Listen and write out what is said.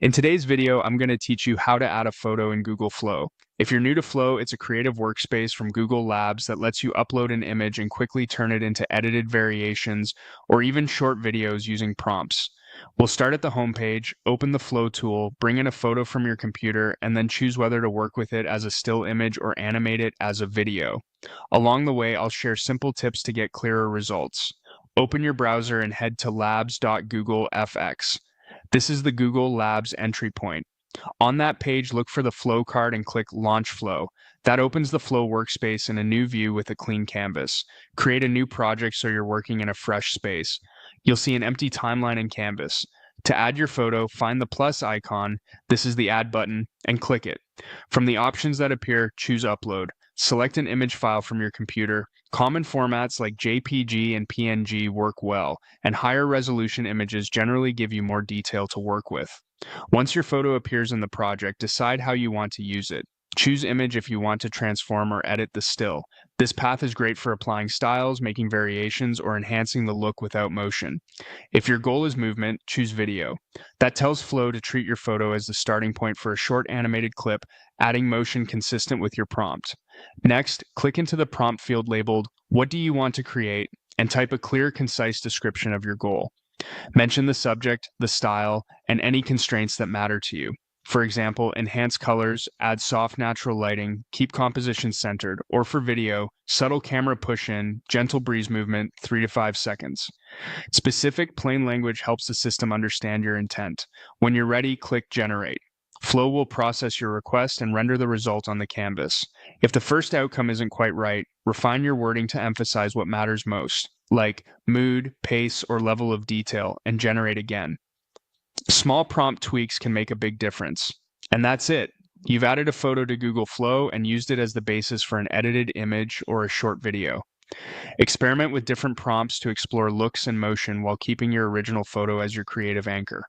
In today's video, I'm going to teach you how to add a photo in Google Flow. If you're new to Flow, it's a creative workspace from Google Labs that lets you upload an image and quickly turn it into edited variations or even short videos using prompts. We'll start at the homepage, open the Flow tool, bring in a photo from your computer, and then choose whether to work with it as a still image or animate it as a video. Along the way, I'll share simple tips to get clearer results. Open your browser and head to labs.googlefx. This is the Google Labs entry point. On that page, look for the Flow card and click Launch Flow. That opens the Flow workspace in a new view with a clean canvas. Create a new project so you're working in a fresh space. You'll see an empty timeline in Canvas. To add your photo, find the plus icon, this is the Add button, and click it. From the options that appear, choose Upload. Select an image file from your computer. Common formats like JPG and PNG work well, and higher resolution images generally give you more detail to work with. Once your photo appears in the project, decide how you want to use it. Choose image if you want to transform or edit the still. This path is great for applying styles, making variations, or enhancing the look without motion. If your goal is movement, choose video. That tells Flow to treat your photo as the starting point for a short animated clip, adding motion consistent with your prompt. Next, click into the prompt field labeled, "What do you want to create?" and type a clear, concise description of your goal. Mention the subject, the style, and any constraints that matter to you. For example, enhance colors, add soft natural lighting, keep composition centered, or for video, subtle camera push-in, gentle breeze movement, 3 to 5 seconds. Specific, plain language helps the system understand your intent. When you're ready, click Generate. Flow will process your request and render the result on the canvas. If the first outcome isn't quite right, refine your wording to emphasize what matters most, like mood, pace, or level of detail, and generate again. Small prompt tweaks can make a big difference. And that's it. You've added a photo to Google Flow and used it as the basis for an edited image or a short video. Experiment with different prompts to explore looks and motion while keeping your original photo as your creative anchor.